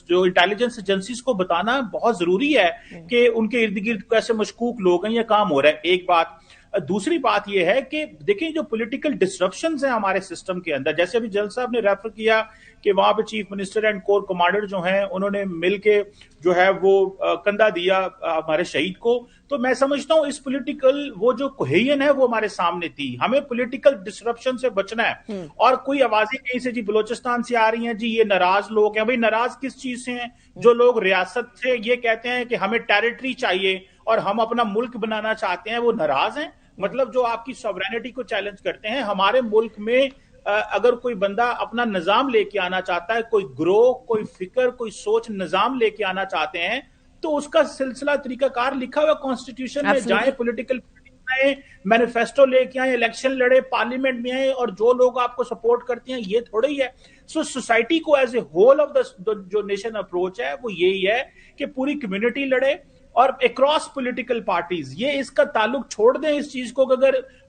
جو انٹیلیجنس ایجنسیز کو بتانا بہت ضروری ہے کہ ان کے ارد گرد کیسے مشکوک لوگ ہیں, یہ کام ہو رہا ہے. ایک بات. دوسری بات یہ ہے کہ دیکھیں جو پولیٹیکل ڈسرپشنز ہیں ہمارے سسٹم کے اندر, جیسے ابھی جل صاحب نے ریفر کیا کہ وہاں پہ chief minister and corps commander جو ہیں انہوں نے مل کے جو ہے وہ کندھا دیا ہمارے شہید کو. تو میں سمجھتا ہوں اس پولیٹیکل وہ جو کوہیژن ہے وہ ہمارے سامنے تھی. ہمیں پولیٹیکل ڈسرپشن سے بچنا ہے. اور کوئی آوازیں کہیں سے جی بلوچستان سے آ رہی ہیں, جی یہ ناراض لوگ ہیں. بھائی ناراض کس چیز سے ہیں؟ جو لوگ ریاست سے یہ کہتے ہیں کہ ہمیں ٹیریٹری چاہیے اور ہم اپنا ملک بنانا چاہتے ہیں, وہ ناراض ہیں. مطلب جو آپ کی سوورینٹی کو چیلنج کرتے ہیں. ہمارے ملک میں اگر کوئی بندہ اپنا نظام لے کے آنا چاہتا ہے, کوئی گروہ, کوئی فکر, کوئی سوچ, نظام لے کے آنا چاہتے ہیں, تو اس کا سلسلہ طریقہ کار لکھا ہوا کانسٹیٹیوشن میں. جائیں پولیٹیکل آئے, مینیفیسٹو لے کے آئے, الیکشن لڑے, پارلیمنٹ میں آئے, اور جو لوگ آپ کو سپورٹ کرتے ہیں یہ تھوڑا ہی ہے. سو سوسائٹی کو ایز اے ہول آف دا جو نیشن اپروچ ہے وہ یہی ہے کہ پوری کمیونٹی لڑے اور اکراس پولیٹیکل پارٹیز. یہ اس کا تعلق چھوڑ دیں اس چیز کو.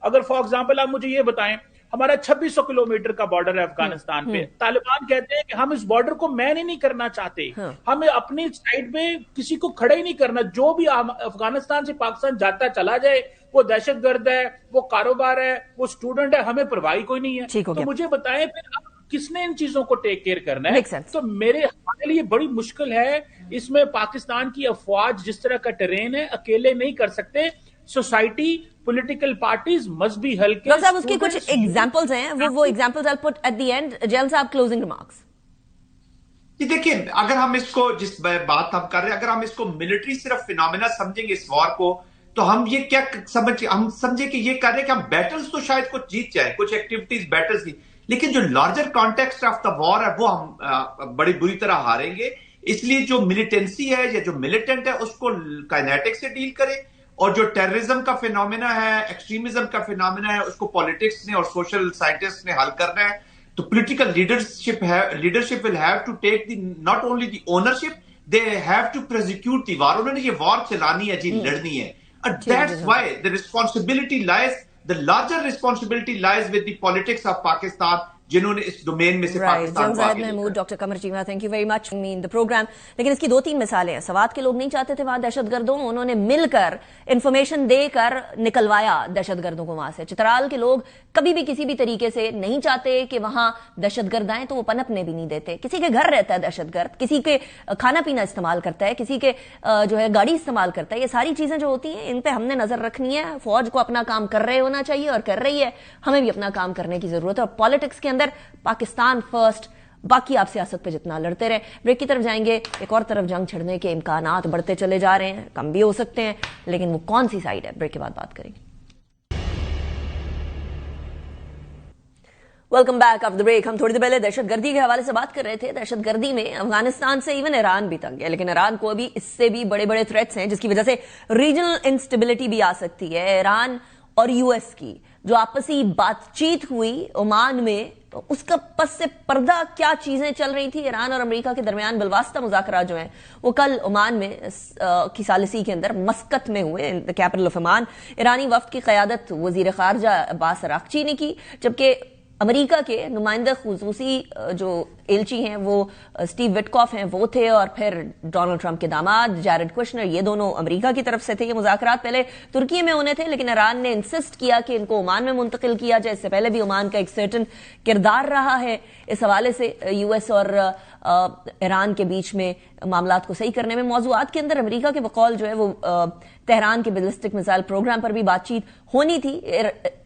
اگر فار ایگزامپل آپ مجھے یہ بتائیں ہمارا 2600 کلومیٹر کا بارڈر ہے افغانستان پہ. طالبان کہتے ہیں کہ ہم اس بارڈر کو مین ہی نہیں کرنا چاہتے, ہمیں اپنی سائڈ پہ کسی کو کھڑا ہی نہیں کرنا, جو بھی افغانستان سے پاکستان جاتا چلا جائے, وہ دہشت گرد ہے, وہ کاروبار ہے, وہ اسٹوڈنٹ ہے, ہمیں پرواہی کوئی نہیں ہے. تو مجھے بتائیں پھر کس نے ان چیزوں کو ٹیک کیئر کرنا ہے؟ تو ہمارے لیے بڑی مشکل ہے. اس میں پاکستان کی افواج جس طرح کا ٹرین ہے اکیلے نہیں کر سکتے. سوسائٹی, پولیٹیکل پارٹیز, مذہبی حلقے. ڈاکٹر صاحب اس کی کچھ ایگزامپلز ہیں, وہ examples I'll put at the end. جیل صاحب کلوزنگ ریمارکس. جی دیکھیں, اگر ہم اس کو, جس بات ہم کر رہے ہیں, اگر ہم اس کو ملٹری صرف فینومینا سمجھیں گے اس وار کو, تو ہم یہ کیا ہم سمجھیں کہ یہ کر رہے ہیں کہ ہم بیٹلز تو شاید کچھ جیت جائیں, کچھ ایکٹیویٹیز بیٹلز کی, لیکن جو لارجر کانٹیکسٹ آف دا وار ہے وہ ہم بڑی بری طرح ہاریں گے. اس لیے جو ملیٹنسی ہے یا جو ملیٹنٹ ہے اس کو کائنیٹک سے ڈیل کریں, اور جو ٹیررزم کا فینومینا ہے, ایکسٹریمزم کا فینومینا ہے, اس کو پولیٹکس نے اور سوشل سائنٹسٹ نے حل کرنا ہے. تو political leadership will have to take not only the ownership, they have to prosecute the war. انہوں نے یہ وار چلانی ہے جی, لڑنی ہے. And that's why the responsibility lies, the larger responsibility lies with the politics of Pakistan, جنہوں نے اس domain میں سے پاکستان کو آگے Mahmood. Doctor Qamar Cheema, thank you very much in the program. لیکن اس کی 2-3 مثالیں ہیں. سوات کے لوگ نہیں چاہتے تھے وہاں دہشت گردوں, انہوں نے مل کر انفارمیشن دے کر نکلوایا دہشت گردوں کو وہاں سے. چترال کے لوگ کبھی بھی کسی بھی طریقے سے نہیں چاہتے کہ وہاں دہشت گرد آئیں, تو وہ پنپنے بھی نہیں دیتے. کسی کے گھر رہتا ہے دہشت گرد, کسی کے کھانا پینا استعمال کرتا ہے, کسی کے جو ہے گاڑی استعمال کرتا ہے. یہ ساری چیزیں جو ہوتی ہیں ان پہ ہم نے نظر رکھنی ہے. فوج کو اپنا کام کر رہے ہونا چاہیے اور کر رہی ہے, ہمیں بھی اپنا کام کرنے کی ضرورت ہے. اور پالیٹکس کے اندر پاکستان فرسٹ, باقی آپ سیاست پہ جتنا لڑتے رہے. بریک کی طرف جائیں گے. ایک اور طرف جنگ چھڑنے کے امکانات بڑھتے چلے جا رہے ہیں, کم بھی ہو سکتے ہیں, لیکن وہ کون سی سائڈ ہے, بریک کے بعد بات کریں گے. Welcome back of the break. ہم تھوڑی دیر پہلے دہشت گردی کے حوالے سے بات کر رہے تھے. دہشت گردی میں افغانستان سے ایون ایران بھی تنگ ہے, لیکن ایران کو بھی اس سے بھی بڑے بڑے تھریٹس ہیں جس کی وجہ سے ریجنل انسٹیبلٹی بھی آ سکتی ہے. ایران اور یو ایس کی جو آپسی بات چیت ہوئی عمان میں, تو اس کا پس سے پردہ کیا چیزیں چل رہی تھی ایران اور امریکہ کے درمیان بالواسطہ مذاکرات جو ہیں وہ کل عمان میں کی ثالثی کے اندر مسقط میں ہوئے, دا کیپٹل آف عمان. ایرانی وفد کی قیادت وزیر خارجہ عباس اراغچی نے کی, جبکہ امریکہ کے نمائندہ خصوصی جو ایلچی ہیں وہ اسٹیو وٹکاف ہیں وہ تھے, اور پھر ڈونلڈ ٹرمپ کے داماد جیرڈ کوشنر, یہ دونوں امریکہ کی طرف سے تھے. یہ مذاکرات پہلے ترکی میں ہونے تھے, لیکن ایران نے انسسٹ کیا کہ ان کو عمان میں منتقل کیا جائے. اس سے پہلے بھی عمان کا ایک سرٹن کردار رہا ہے. اس حوالے سے یو ایس اور ایران کے بیچ میں معاملات کو صحیح کرنے میں موضوعات کے اندر امریکہ کے بقول جو ہے وہ تہران کے بیلسٹک میزائل پروگرام پر بھی بات چیت ہونی تھی.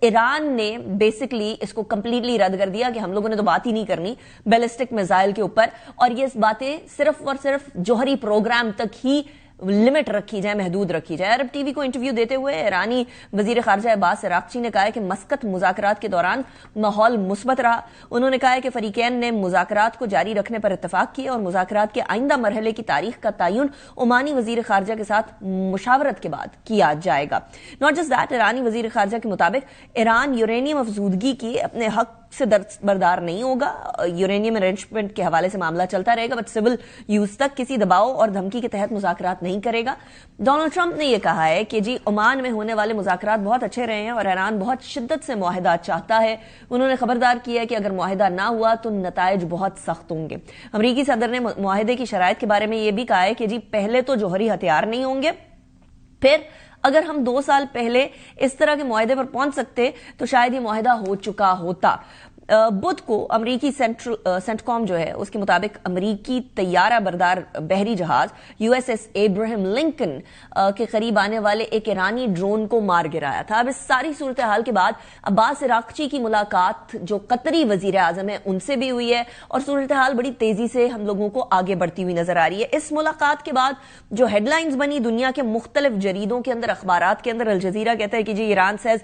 ایران نے بیسکلی اس کو کمپلیٹلی رد کر دیا کہ ہم لوگوں نے تو بات ہی نہیں کرنی بیلسٹک میزائل کے اوپر, اور یہ باتیں صرف اور صرف جوہری پروگرام تک ہی لمٹ رکھی جائے, محدود رکھی جائے. عرب ٹی وی کو انٹرویو دیتے ہوئے ایرانی وزیر خارجہ عباس اراغچی نے کہا ہے کہ مسقط مذاکرات کے دوران ماحول مثبت رہا. انہوں نے کہا ہے کہ فریقین نے مذاکرات کو جاری رکھنے پر اتفاق کیا, اور مذاکرات کے آئندہ مرحلے کی تاریخ کا تعین عمانی وزیر خارجہ کے ساتھ مشاورت کے بعد کیا جائے گا. ناٹ جسٹ دیٹ, ایرانی وزیر خارجہ کے مطابق ایران یورینیم افزودگی کی اپنے حق سے دستبردار نہیں ہوگا. یورینیم ارینجمنٹ کے حوالے سے معاملہ چلتا رہے گا, بٹ سول یوز تک کسی دباؤ اور دھمکی کے تحت مذاکرات نہیں کرے گا. ڈونلڈ ٹرمپ نے یہ کہا ہے کہ جی عمان میں ہونے والے مذاکرات بہت اچھے رہے ہیں اور ایران بہت شدت سے معاہدات چاہتا ہے. انہوں نے خبردار کیا ہے کہ اگر معاہدہ نہ ہوا تو نتائج بہت سخت ہوں گے. امریکی صدر نے معاہدے کی شرائط کے بارے میں یہ بھی کہا ہے کہ جی پہلے تو جوہری ہتھیار نہیں ہوں گے, پھر اگر ہم 2 سال پہلے اس طرح کے معاہدے پر پہنچ سکتے تو شاید یہ معاہدہ ہو چکا ہوتا. بدھ کو امریکی سینٹ کام جو ہے اس کے مطابق امریکی طیارہ بردار بحری جہاز یو ایس ایس ابراہیم لنکن کے قریب آنے والے ایک ایرانی ڈرون کو مار گرایا تھا. اب اس ساری صورتحال کے بعد عباس اراغچی کی ملاقات جو قطری وزیر اعظم ہے ان سے بھی ہوئی ہے, اور صورتحال بڑی تیزی سے ہم لوگوں کو آگے بڑھتی ہوئی نظر آ رہی ہے. اس ملاقات کے بعد جو ہیڈ لائنز بنی دنیا کے مختلف جریدوں کے اندر, اخبارات کے اندر, الجزیرہ کہتا ہے کہ جی Iran says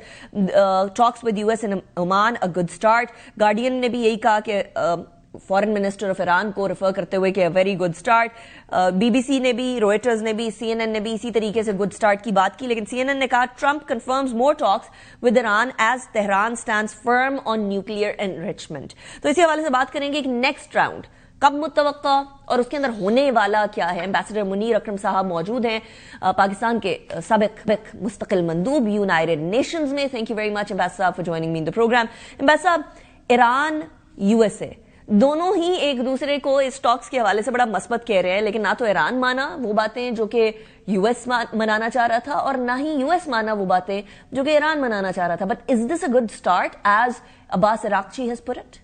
talks with U S and Oman a good start. Guardian نے بھی یہی کہا کہ فارن منسٹر آف ایران کو ریفر کرتے ہوئے کہ very good start. B B C نے بھی, روئٹرز نے بھی, سی این این نے بھی اسی طریقے سے گڈ اسٹارٹ کی بات کی. لیکن سی این این نے کہا Trump confirms more talks with Iran as Tehran stands firm on nuclear enrichment. تو اسی حوالے سے بات کریں گے کہ نیکسٹ راؤنڈ کب متوقع اور اس کے اندر ہونے والا کیا ہے؟ ایمبیسڈر منیر اکرم صاحب موجود ہیں، پاکستان کے سابق مستقل مندوب یونائیٹڈ نیشنز میں. Thank you very much ambassador صاحب for joining me in the programme. Ambassador صاحب، ایران USA دونوں ہی ایک دوسرے کو اس ٹاکس کے حوالے سے بڑا مثبت کہہ رہے ہیں، لیکن نہ تو ایران مانا وہ باتیں جو کہ US منانا چاہ رہا تھا، اور نہ ہی US مانا وہ باتیں جو کہ ایران منانا چاہ رہا تھا. But is this a good start as Abbas Araghchi has put it?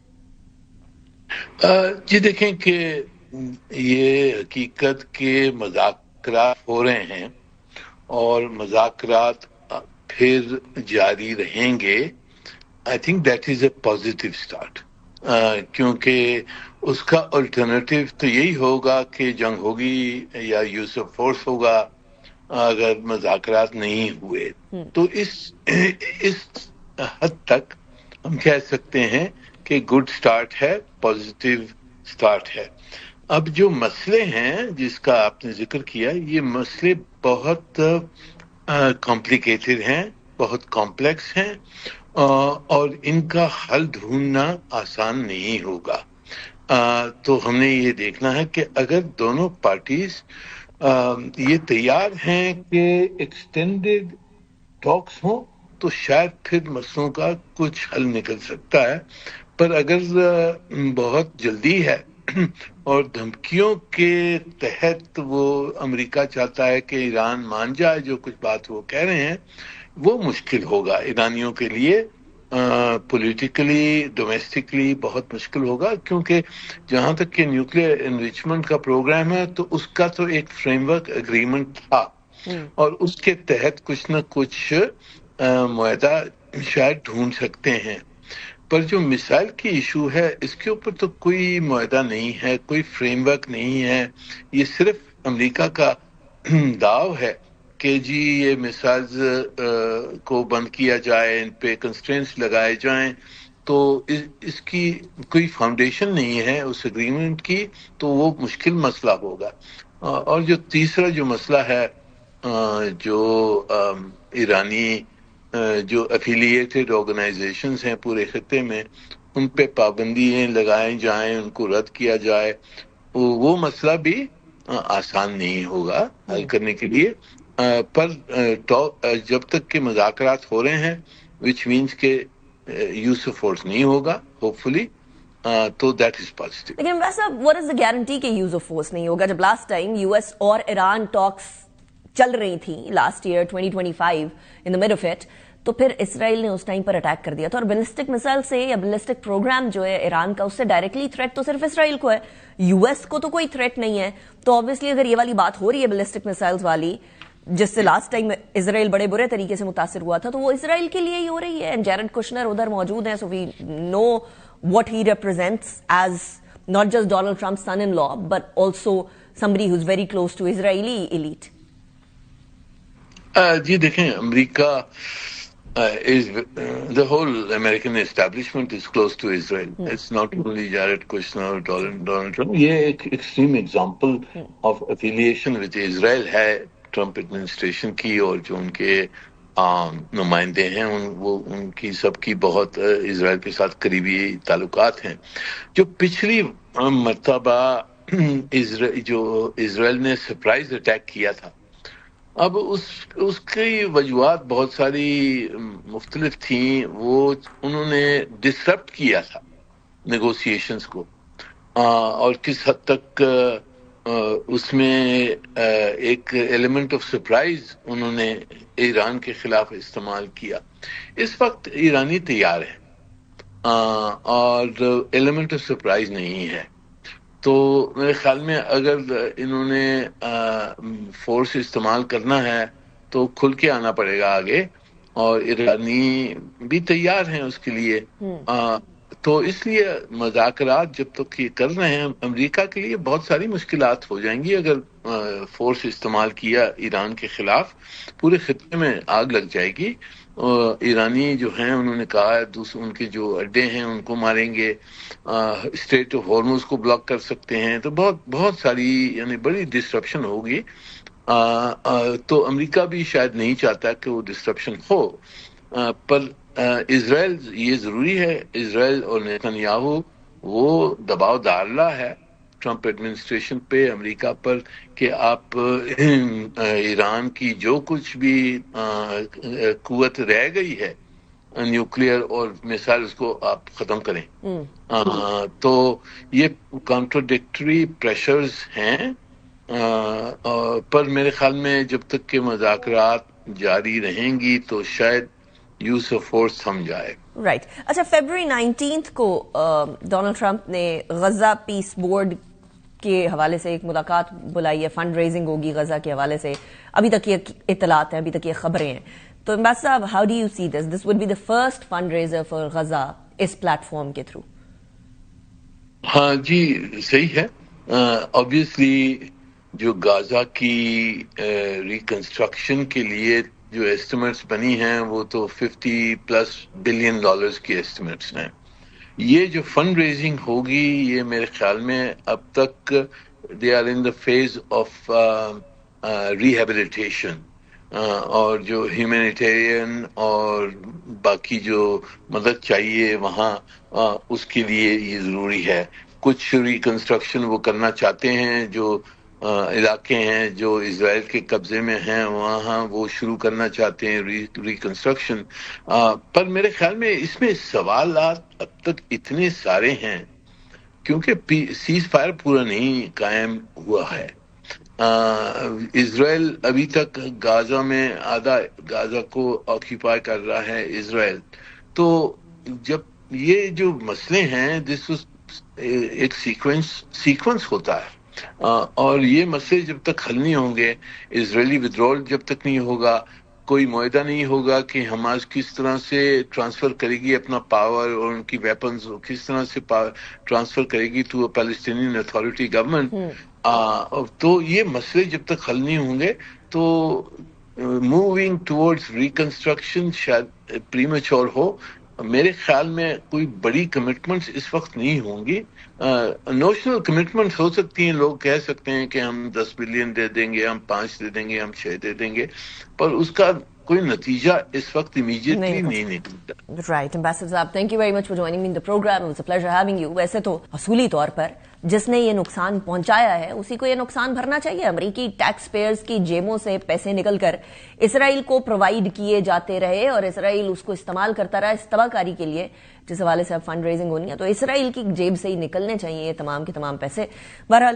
جی دیکھیں کہ یہ حقیقت کے مذاکرات ہو رہے ہیں اور مذاکرات پھر جاری رہیں گے. I think that is a positive start, کیونکہ اس کا الٹرنیٹو تو یہی ہوگا کہ جنگ ہوگی یا یوز آف فورس ہوگا اگر مذاکرات نہیں ہوئے. تو اس حد تک ہم کہہ سکتے ہیں کہ گڈ سٹارٹ ہے، پازیٹیو سٹارٹ ہے. اب جو مسئلے ہیں جس کا آپ نے ذکر کیا، یہ مسئلے بہت کمپلیکیٹڈ ہیں، بہت کمپلیکس ہیں، اور ان کا حل ڈھونڈنا آسان نہیں ہوگا. تو ہم نے یہ دیکھنا ہے کہ اگر دونوں پارٹیز یہ تیار ہیں کہ ایکسٹینڈڈ ٹاکس ہوں تو شاید پھر مسئلوں کا کچھ حل نکل سکتا ہے. پر اگر بہت جلدی ہے اور دھمکیوں کے تحت وہ امریکہ چاہتا ہے کہ ایران مان جائے جو کچھ بات وہ کہہ رہے ہیں، وہ مشکل ہوگا ایرانیوں کے لیے، پولیٹیکلی ڈومیسٹکلی بہت مشکل ہوگا. کیونکہ جہاں تک کہ نیوکلیئر انریچمنٹ کا پروگرام ہے تو اس کا تو ایک فریم ورک اگریمنٹ تھا، اور اس کے تحت کچھ نہ کچھ معاہدہ شاید ڈھونڈ سکتے ہیں. پر جو میسائل کی ایشو ہے اس کے اوپر تو کوئی معاہدہ نہیں ہے، کوئی فریم ورک نہیں ہے. یہ صرف امریکہ کا دعو ہے کہ جی یہ میسائلز کو بند کیا جائے، ان پہ کنسٹرینٹس لگائے جائیں. تو اس کی کوئی فاؤنڈیشن نہیں ہے اس اگریمنٹ کی، تو وہ مشکل مسئلہ ہوگا. اور جو تیسرا جو مسئلہ ہے، جو ایرانی جو افیلیٹڈ آرگنائزیشنز ہیں پورے خطے میں، ان پہ پابندیاں لگائیں جائیں، ان کو رد کیا جائے، وہ مسئلہ بھی آسان نہیں ہوگا حل کرنے کے لیے. پر جب تک کہ مذاکرات ہو رہے ہیں، وچ مینس کہ یوز آف فورس نہیں ہوگا ہوپ فلی، تو دیٹ از پازیٹیو. لیکن ویسا واٹ از دا گارنٹی کہ یوز آف فورس نہیں ہوگا؟ جب لاسٹ ٹائم US اور ایران ٹاکس چل رہی تھیں last year 2025 in the mid of it, تو پھر اسرائیل نے اس ٹائم پر اٹیک کر دیا تھا، اور بیلسٹک میسائل سے یا بیلسٹک پروگرام جو ہے ایران کا، اس سے ڈائریکٹلی تھریٹ تو صرف اسرائیل کو ہے، US کو تو کوئی تھریٹ نہیں ہے. تو obviously اگر یہ والی بات ہو رہی ہے بیلسٹک میسائلز والی، جس سے لاسٹ ٹائم اسرائیل بڑے برے طریقے سے متاثر ہوا تھا، تو وہ اسرائیل کے لیے ہی ہو رہی ہے. اینڈ جیرڈ کشنر ادھر موجود ہیں، so we know what he represents is not just Donald Trump's son-in-law, but also somebody who's very close to Israeli elite. جی دیکھیں، امریکہ the whole American establishment is close to Israel. It's not only Jared Kushner or Donald Trump. یہ ایک extreme example of affiliation with Israel ہے Trump administration کی، اور جو ان کے نمائندے ہیں وہ ان کی سب کی بہت اسرائیل کے ساتھ قریبی تعلقات ہیں. جو پچھلی مرتبہ جو اسرائیل نے سرپرائز اٹیک کیا تھا، اب اس کی وجوہات بہت ساری مختلف تھیں. وہ انہوں نے ڈسرپٹ کیا تھا نیگوسیشنز کو، اور کس حد تک اس میں ایک ایلیمنٹ آف سرپرائز انہوں نے ایران کے خلاف استعمال کیا. اس وقت ایرانی تیار ہے اور ایلیمنٹ آف سرپرائز نہیں ہے. تو میرے خیال میں اگر انہوں نے فورس استعمال کرنا ہے تو کھل کے آنا پڑے گا آگے، اور ایرانی بھی تیار ہیں اس کے لیے. تو اس لیے مذاکرات جب تک یہ کر رہے ہیں، امریکہ کے لیے بہت ساری مشکلات ہو جائیں گی. اگر فورس استعمال کیا ایران کے خلاف، پورے خطے میں آگ لگ جائے گی. ایرانی جو ہیں انہوں نے کہا ہے ان کے جو اڈے ہیں ان کو ماریں گے، اسٹریٹ آف ہارموز کو بلاک کر سکتے ہیں. تو بہت ساری یعنی بڑی ڈسرپشن ہوگی. تو امریکہ بھی شاید نہیں چاہتا کہ وہ ڈسرپشن ہو. پر اسرائیل، یہ ضروری ہے، اسرائیل اور نیتن یاہو وہ دباؤ ڈال رہا ہے ٹرمپ ایڈمنسٹریشن پہ، امریکہ پر، کہ آپ ایران کی جو کچھ بھی قوت رہ گئی ہے نیوکلیئر اور میسائلز کو آپ ختم کریں. تو یہ کانٹراڈکٹری پریشرز ہیں، پر میرے خیال میں جب تک کہ مذاکرات جاری رہیں گی تو شاید یوز آف فورس تھم جائے. رائٹ. اچھا، فیبروری 19 کو ڈونلڈ ٹرمپ نے غزہ پیس بورڈ کے حوالے سے ایک ملاقات بلائی ہے، فنڈ ریزنگ ہوگی غزہ کے حوالے سے. ابھی تک یہ اطلاعات ہیں، ابھی تک یہ خبریں ہیں. تو امبیسڈر صاحب، how do you see this would be the first fund raiser for Gaza اس پلیٹ فارم کے تھرو؟ ہاں جی، صحیح ہے. آبویسلی جو غزہ کی ریکنسٹرکشن کے لیے جو ایسٹیمیٹس بنی ہیں وہ تو $50+ بلین کی ایسٹیمیٹس ہیں. یہ جو فنڈ ریزنگ ہوگی یہ میرے خیال میں اب تک they are in the phase of rehabilitation, اور جو ہیومینیٹیرین اور باقی جو مدد چاہیے وہاں اس کے لیے یہ ضروری ہے. کچھ ریکنسٹرکشن وہ کرنا چاہتے ہیں، جو علاقے ہیں جو اسرائیل کے قبضے میں ہیں وہاں وہ شروع کرنا چاہتے ہیں ریکنسٹرکشن. پر میرے خیال میں اس میں سوالات اب تک اتنے سارے ہیں کیونکہ سیز فائر پورا نہیں قائم ہوا ہے. اسرائیل ابھی تک غزہ میں آدھا غزہ کو آکیپائی کر رہا ہے اسرائیل. تو جب یہ جو مسئلے ہیں ایک سیکوینس ہوتا ہے، اور یہ مسئلے جب تک حل نہیں ہوں گے، اسرائیلی ودرول جب تک نہیں ہوگا، کوئی معاہدہ نہیں ہوگا کہ حماس کس طرح سے ٹرانسفر کرے گی اپنا پاور اور ان کی ویپنز کس طرح سے ٹرانسفر کرے گی ٹو پیلسٹینین اتھارٹی گورنمنٹ، تو یہ مسئلے جب تک حل نہیں ہوں گے تو موونگ ٹورڈز ریکنسٹرکشن شاید پریمیچور ہو. میرے خیال میں کوئی بڑی کمٹمنٹس اس وقت نہیں ہوں گی. نوشنل کمٹمنٹس ہو سکتی ہیں، لوگ کہہ سکتے ہیں کہ ہم 10 بلین دے دیں گے، ہم 5 دے دیں گے، ہم 6 دے دیں گے، پر اس کا کوئی نتیجہ اس وقت امیڈیٹلی نہیں نکلتا. رائٹ. امبیسڈر صاحب، thank you very much for joining me in the program. It was a pleasure having you. ویسے تو اصولی طور پر جس نے یہ نقصان پہنچایا ہے اسی کو یہ نقصان بھرنا چاہیے. امریکی ٹیکس پیئرز کی جیبوں سے پیسے نکل کر اسرائیل کو پرووائڈ کیے جاتے رہے اور اسرائیل اس کو استعمال کرتا رہا اس تباہ کاری کے لیے جس حوالے سے اب فنڈ ریزنگ ہونی ہے. تو اسرائیل کی جیب سے ہی نکلنے چاہیے تمام کے تمام پیسے. بہرحال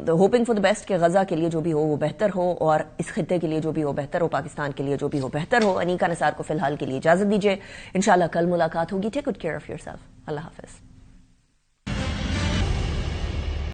ہوپنگ فار دا بیسٹ کہ غزہ کے لیے جو بھی ہو وہ بہتر ہو، اور اس خطے کے لیے جو بھی ہو بہتر ہو، پاکستان کے لیے جو بھی ہو بہتر ہو. انیکا نثار کو فی الحال کے لیے اجازت دیجیے. انشاءاللہ کل ملاقات ہوگی. Take good care of yourself. اللہ حافظ.